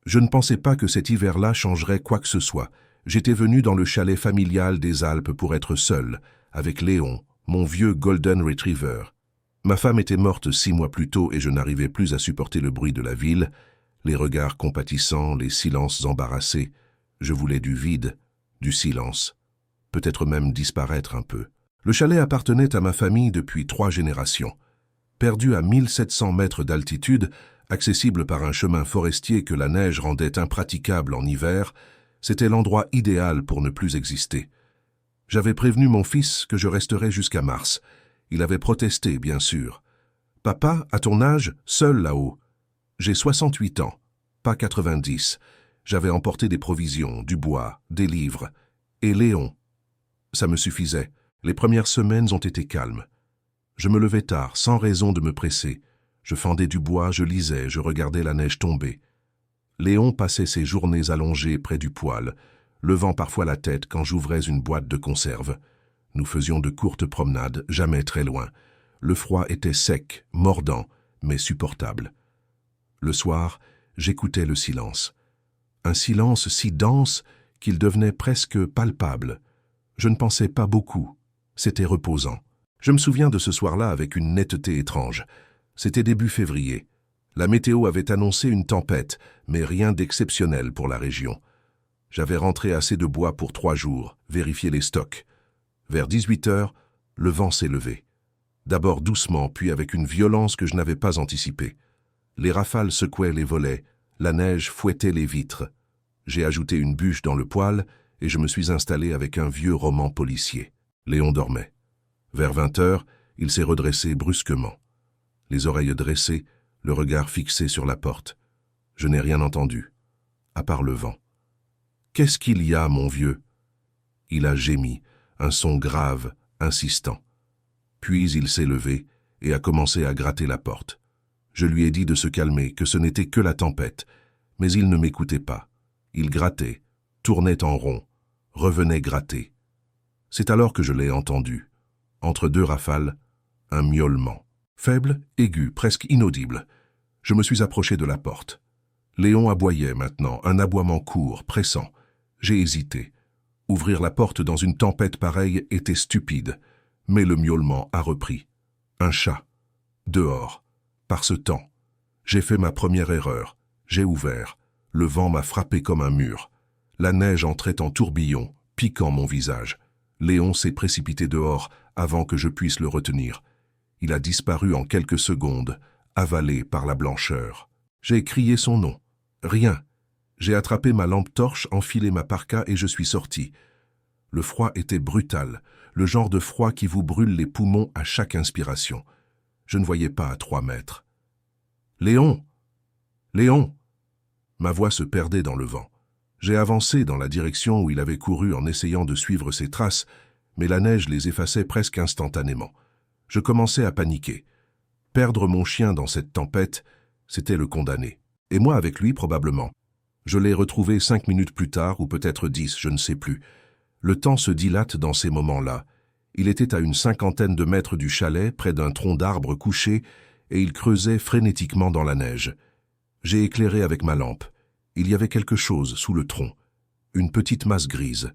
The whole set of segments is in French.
Je ne pensais pas que cet hiver-là changerait quoi que ce soit. J'étais venu dans le chalet familial des Alpes pour être seul, avec Léon, mon vieux Golden Retriever. Ma femme était morte 6 mois plus tôt et je n'arrivais plus à supporter le bruit de la ville, les regards compatissants, les silences embarrassés. Je voulais du vide, du silence, peut-être même disparaître un peu. Le chalet appartenait à ma famille depuis 3 générations. Perdu à 1700 mètres d'altitude, accessible par un chemin forestier que la neige rendait impraticable en hiver, c'était l'endroit idéal pour ne plus exister. J'avais prévenu mon fils que je resterais jusqu'à mars. Il avait protesté, bien sûr. « Papa, à ton âge, seul là-haut. » J'ai 68 ans, pas 90. J'avais emporté des provisions, du bois, des livres. Et Léon. Ça me suffisait. Les premières semaines ont été calmes. Je me levais tard, sans raison de me presser. Je fendais du bois, je lisais, je regardais la neige tomber. Léon passait ses journées allongées près du poêle, levant parfois la tête quand j'ouvrais une boîte de conserve. Nous faisions de courtes promenades, jamais très loin. Le froid était sec, mordant, mais supportable. Le soir, j'écoutais le silence. Un silence si dense qu'il devenait presque palpable. Je ne pensais pas beaucoup. C'était reposant. Je me souviens de ce soir-là avec une netteté étrange. C'était début février. La météo avait annoncé une tempête, mais rien d'exceptionnel pour la région. J'avais rentré assez de bois pour 3 jours, vérifié les stocks. Vers 18 heures, le vent s'est levé. D'abord doucement, puis avec une violence que je n'avais pas anticipée. Les rafales secouaient les volets, la neige fouettait les vitres. J'ai ajouté une bûche dans le poêle et je me suis installé avec un vieux roman policier. Léon dormait. Vers 20 heures, il s'est redressé brusquement. Les oreilles dressées, le regard fixé sur la porte. Je n'ai rien entendu, à part le vent. « Qu'est-ce qu'il y a, mon vieux ?» Il a gémi, un son grave, insistant. Puis il s'est levé et a commencé à gratter la porte. Je lui ai dit de se calmer, que ce n'était que la tempête, mais il ne m'écoutait pas. Il grattait, tournait en rond, revenait gratter. C'est alors que je l'ai entendu. Entre 2 rafales, un miaulement. Faible, aigu, presque inaudible. Je me suis approché de la porte. Léon aboyait maintenant, un aboiement court, pressant. J'ai hésité. Ouvrir la porte dans une tempête pareille était stupide, mais le miaulement a repris. Un chat. Dehors. Par ce temps. J'ai fait ma première erreur. J'ai ouvert. Le vent m'a frappé comme un mur. La neige entrait en tourbillon, piquant mon visage. Léon s'est précipité dehors avant que je puisse le retenir. Il a disparu en quelques secondes, avalé par la blancheur. J'ai crié son nom. Rien. J'ai attrapé ma lampe torche, enfilé ma parka et je suis sorti. Le froid était brutal, le genre de froid qui vous brûle les poumons à chaque inspiration. Je ne voyais pas à 3 mètres. « Léon! Léon !» Ma voix se perdait dans le vent. J'ai avancé dans la direction où il avait couru en essayant de suivre ses traces, mais la neige les effaçait presque instantanément. Je commençais à paniquer. Perdre mon chien dans cette tempête, c'était le condamner. Et moi avec lui probablement. Je l'ai retrouvé 5 minutes plus tard, ou peut-être 10, je ne sais plus. Le temps se dilate dans ces moments-là. Il était à une 50aine de mètres du chalet, près d'un tronc d'arbre couché, et il creusait frénétiquement dans la neige. J'ai éclairé avec ma lampe. Il y avait quelque chose sous le tronc. Une petite masse grise.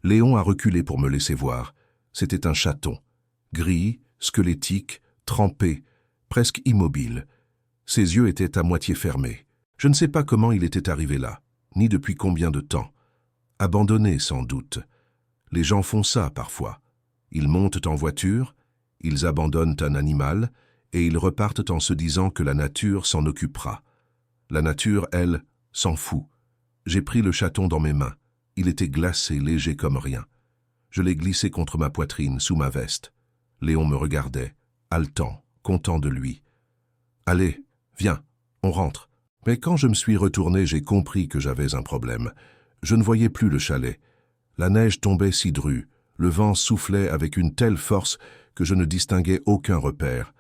Léon a reculé pour me laisser voir. C'était un chaton. Gris, squelettique, trempé, presque immobile. Ses yeux étaient à moitié fermés. Je ne sais pas comment il était arrivé là, ni depuis combien de temps. Abandonné, sans doute. Les gens font ça parfois. Ils montent en voiture, ils abandonnent un animal, et ils repartent en se disant que la nature s'en occupera. La nature, elle, s'en fout. J'ai pris le chaton dans mes mains. Il était glacé, léger comme rien. Je l'ai glissé contre ma poitrine, sous ma veste. Léon me regardait, haletant, content de lui. « Allez, viens, on rentre. » Mais quand je me suis retourné, j'ai compris que j'avais un problème. Je ne voyais plus le chalet. La neige tombait si drue, le vent soufflait avec une telle force que je ne distinguais aucun repère.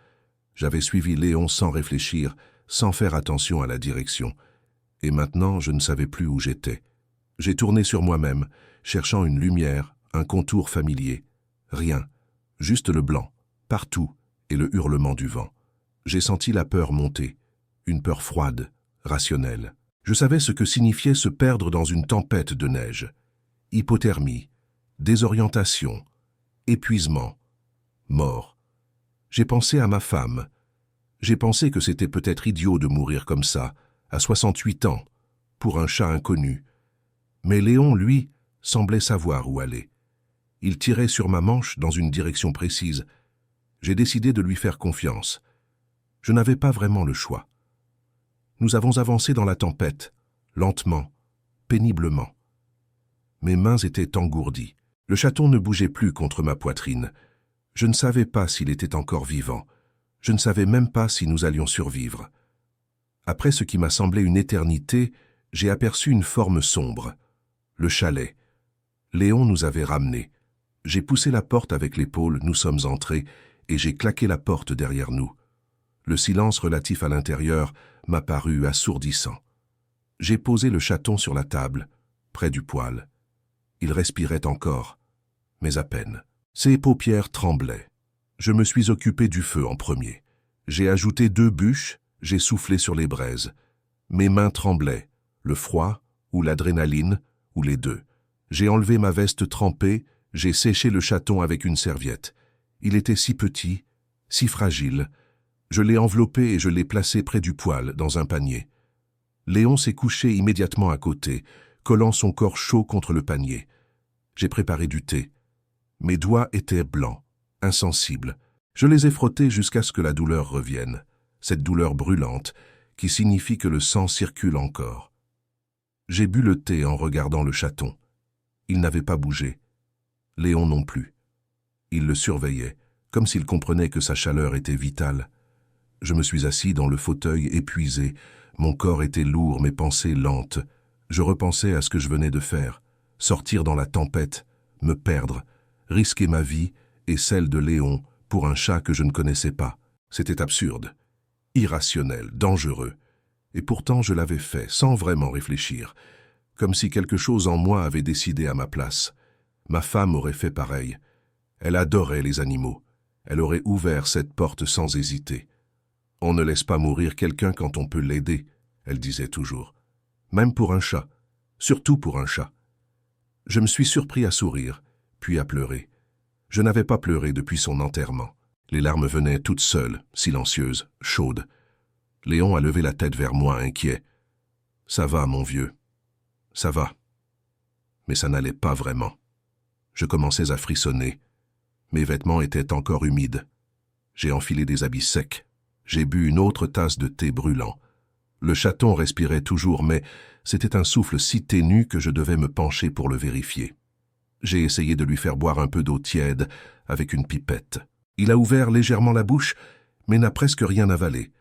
J'avais suivi Léon sans réfléchir, sans faire attention à la direction. Et maintenant, je ne savais plus où j'étais. J'ai tourné sur moi-même, cherchant une lumière, un contour familier. Rien, juste le blanc, partout, et le hurlement du vent. J'ai senti la peur monter, une peur froide, rationnelle. Je savais ce que signifiait se perdre dans une tempête de neige. Hypothermie, désorientation, épuisement, mort. J'ai pensé à ma femme. J'ai pensé que c'était peut-être idiot de mourir comme ça, à 68 ans, pour un chat inconnu. Mais Léon, lui, semblait savoir où aller. Il tirait sur ma manche dans une direction précise. J'ai décidé de lui faire confiance. Je n'avais pas vraiment le choix. Nous avons avancé dans la tempête, lentement, péniblement. Mes mains étaient engourdies. Le chaton ne bougeait plus contre ma poitrine. Je ne savais pas s'il était encore vivant. Je ne savais même pas si nous allions survivre. Après ce qui m'a semblé une éternité, j'ai aperçu une forme sombre. Le chalet. Léon nous avait ramenés. J'ai poussé la porte avec l'épaule, nous sommes entrés, et j'ai claqué la porte derrière nous. Le silence relatif à l'intérieur m'a paru assourdissant. J'ai posé le chaton sur la table, près du poêle. Il respirait encore, mais à peine. Ses paupières tremblaient. Je me suis occupé du feu en premier. J'ai ajouté 2 bûches, j'ai soufflé sur les braises. Mes mains tremblaient, le froid ou l'adrénaline, ou les deux. J'ai enlevé ma veste trempée, j'ai séché le chaton avec une serviette. Il était si petit, si fragile. Je l'ai enveloppé et je l'ai placé près du poêle, dans un panier. Léon s'est couché immédiatement à côté, collant son corps chaud contre le panier. J'ai préparé du thé. Mes doigts étaient blancs, insensibles. Je les ai frottés jusqu'à ce que la douleur revienne, cette douleur brûlante qui signifie que le sang circule encore. J'ai bu le thé en regardant le chaton. Il n'avait pas bougé. Léon non plus. Il le surveillait, comme s'il comprenait que sa chaleur était vitale. Je me suis assis dans le fauteuil épuisé. Mon corps était lourd, mes pensées lentes. Je repensais à ce que je venais de faire. Sortir dans la tempête, me perdre, risquer ma vie et celle de Léon pour un chat que je ne connaissais pas. C'était absurde, irrationnel, dangereux. Et pourtant je l'avais fait, sans vraiment réfléchir, comme si quelque chose en moi avait décidé à ma place. Ma femme aurait fait pareil. Elle adorait les animaux. Elle aurait ouvert cette porte sans hésiter. « On ne laisse pas mourir quelqu'un quand on peut l'aider », elle disait toujours. Même pour un chat, surtout pour un chat. Je me suis surpris à sourire, puis à pleurer. Je n'avais pas pleuré depuis son enterrement. Les larmes venaient toutes seules, silencieuses, chaudes. Léon a levé la tête vers moi, inquiet. « Ça va, mon vieux. Ça va. » Mais ça n'allait pas vraiment. Je commençais à frissonner. Mes vêtements étaient encore humides. J'ai enfilé des habits secs. J'ai bu une autre tasse de thé brûlant. Le chaton respirait toujours, mais c'était un souffle si ténu que je devais me pencher pour le vérifier. J'ai essayé de lui faire boire un peu d'eau tiède avec une pipette. Il a ouvert légèrement la bouche, mais n'a presque rien avalé.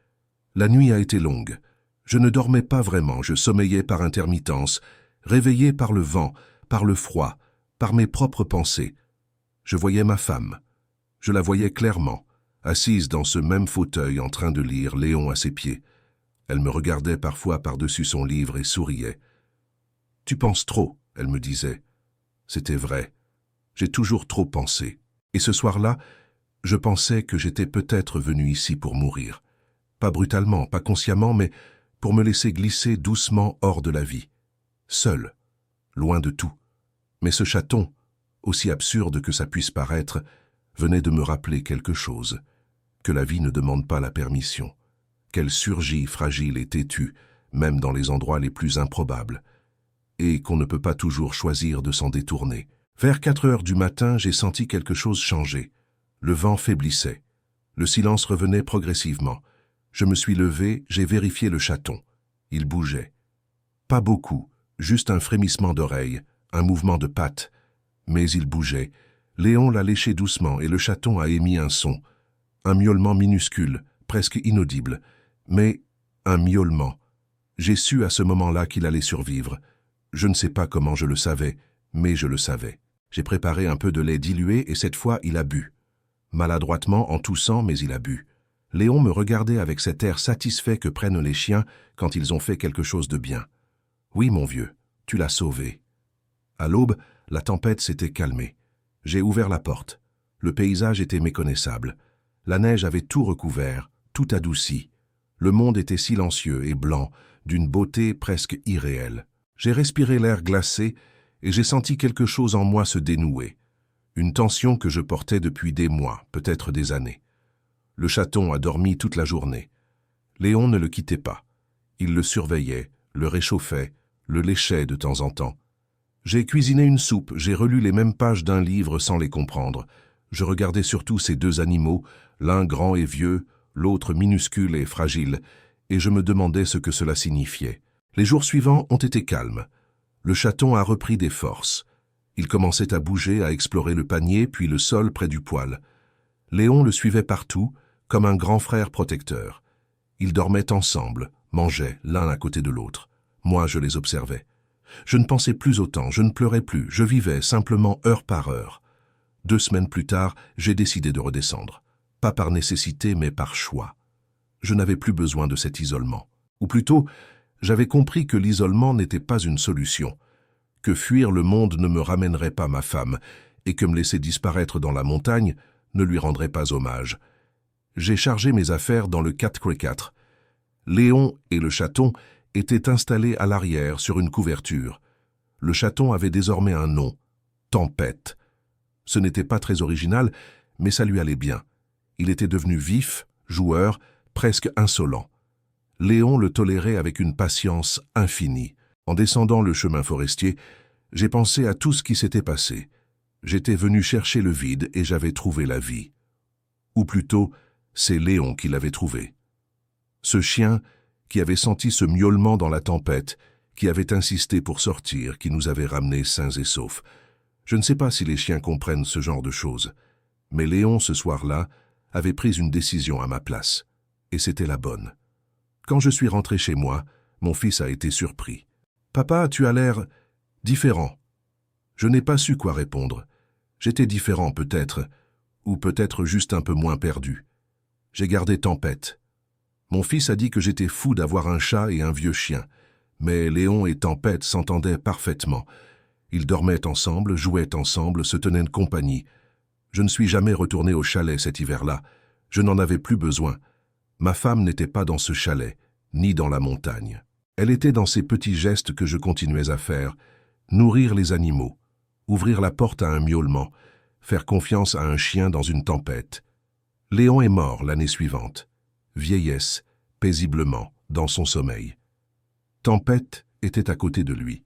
La nuit a été longue. Je ne dormais pas vraiment, je sommeillais par intermittence, réveillé par le vent, par le froid, par mes propres pensées. Je voyais ma femme. Je la voyais clairement, assise dans ce même fauteuil en train de lire, Léon à ses pieds. Elle me regardait parfois par-dessus son livre et souriait. « Tu penses trop », elle me disait. C'était vrai. J'ai toujours trop pensé. Et ce soir-là, je pensais que j'étais peut-être venu ici pour mourir. Pas brutalement, pas consciemment, mais pour me laisser glisser doucement hors de la vie. Seul, loin de tout. Mais ce chaton, aussi absurde que ça puisse paraître, venait de me rappeler quelque chose. Que la vie ne demande pas la permission. Qu'elle surgit fragile et têtue, même dans les endroits les plus improbables. Et qu'on ne peut pas toujours choisir de s'en détourner. Vers 4 heures du matin, j'ai senti quelque chose changer. Le vent faiblissait. Le silence revenait progressivement. Je me suis levé, j'ai vérifié le chaton. Il bougeait. Pas beaucoup, juste un frémissement d'oreille, un mouvement de pattes. Mais il bougeait. Léon l'a léché doucement et le chaton a émis un son. Un miaulement minuscule, presque inaudible. Mais un miaulement. J'ai su à ce moment-là qu'il allait survivre. Je ne sais pas comment je le savais, mais je le savais. J'ai préparé un peu de lait dilué et cette fois il a bu. Maladroitement, en toussant, mais il a bu. Léon me regardait avec cet air satisfait que prennent les chiens quand ils ont fait quelque chose de bien. « Oui, mon vieux, tu l'as sauvé. » À l'aube, la tempête s'était calmée. J'ai ouvert la porte. Le paysage était méconnaissable. La neige avait tout recouvert, tout adouci. Le monde était silencieux et blanc, d'une beauté presque irréelle. J'ai respiré l'air glacé et j'ai senti quelque chose en moi se dénouer. Une tension que je portais depuis des mois, peut-être des années. Le chaton a dormi toute la journée. Léon ne le quittait pas. Il le surveillait, le réchauffait, le léchait de temps en temps. J'ai cuisiné une soupe, j'ai relu les mêmes pages d'un livre sans les comprendre. Je regardais surtout ces deux animaux, l'un grand et vieux, l'autre minuscule et fragile, et je me demandais ce que cela signifiait. Les jours suivants ont été calmes. Le chaton a repris des forces. Il commençait à bouger, à explorer le panier, puis le sol près du poêle. Léon le suivait partout, comme un grand frère protecteur. Ils dormaient ensemble, mangeaient l'un à côté de l'autre. Moi, je les observais. Je ne pensais plus autant, je ne pleurais plus, je vivais simplement heure par heure. 2 semaines plus tard, j'ai décidé de redescendre. Pas par nécessité, mais par choix. Je n'avais plus besoin de cet isolement. Ou plutôt, j'avais compris que l'isolement n'était pas une solution, que fuir le monde ne me ramènerait pas ma femme, et que me laisser disparaître dans la montagne ne lui rendrait pas hommage. J'ai chargé mes affaires dans le 4x4. Léon et le chaton étaient installés à l'arrière sur une couverture. Le chaton avait désormais un nom, Tempête. Ce n'était pas très original, mais ça lui allait bien. Il était devenu vif, joueur, presque insolent. Léon le tolérait avec une patience infinie. En descendant le chemin forestier, j'ai pensé à tout ce qui s'était passé. J'étais venu chercher le vide et j'avais trouvé la vie. Ou plutôt, c'est Léon qui l'avait trouvé. Ce chien qui avait senti ce miaulement dans la tempête, qui avait insisté pour sortir, qui nous avait ramenés sains et saufs. Je ne sais pas si les chiens comprennent ce genre de choses, mais Léon, ce soir-là, avait pris une décision à ma place, et c'était la bonne. Quand je suis rentré chez moi, mon fils a été surpris. « Papa, tu as l'air différent. » Je n'ai pas su quoi répondre. J'étais différent peut-être, ou peut-être juste un peu moins perdu. J'ai gardé Tempête. Mon fils a dit que j'étais fou d'avoir un chat et un vieux chien, mais Léon et Tempête s'entendaient parfaitement. Ils dormaient ensemble, jouaient ensemble, se tenaient de compagnie. Je ne suis jamais retourné au chalet cet hiver-là. Je n'en avais plus besoin. Ma femme n'était pas dans ce chalet, ni dans la montagne. Elle était dans ces petits gestes que je continuais à faire, nourrir les animaux, ouvrir la porte à un miaulement, faire confiance à un chien dans une tempête. Léon est mort l'année suivante. Vieillesse, paisiblement, dans son sommeil. Tempête était à côté de lui.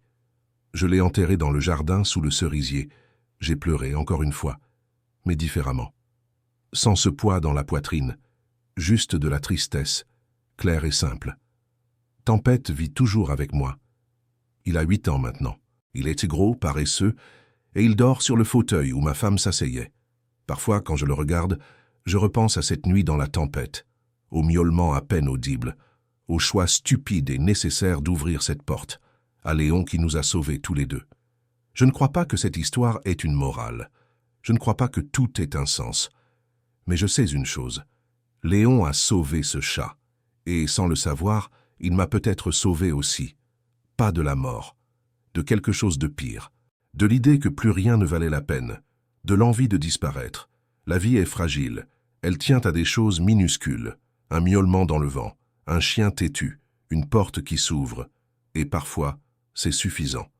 Je l'ai enterré dans le jardin sous le cerisier. J'ai pleuré encore une fois, mais différemment. Sans ce poids dans la poitrine, juste de la tristesse, claire et simple. Tempête vit toujours avec moi. Il a 8 ans maintenant. Il est gros, paresseux, et il dort sur le fauteuil où ma femme s'asseyait. Parfois, quand je le regarde, je repense à cette nuit dans la tempête, au miaulement à peine audible, au choix stupide et nécessaire d'ouvrir cette porte, à Léon qui nous a sauvés tous les deux. Je ne crois pas que cette histoire ait une morale. Je ne crois pas que tout ait un sens. Mais je sais une chose. Léon a sauvé ce chat, et sans le savoir, il m'a peut-être sauvé aussi. Pas de la mort, de quelque chose de pire, de l'idée que plus rien ne valait la peine, de l'envie de disparaître. La vie est fragile, elle tient à des choses minuscules, un miaulement dans le vent, un chien têtu, une porte qui s'ouvre, et parfois, c'est suffisant.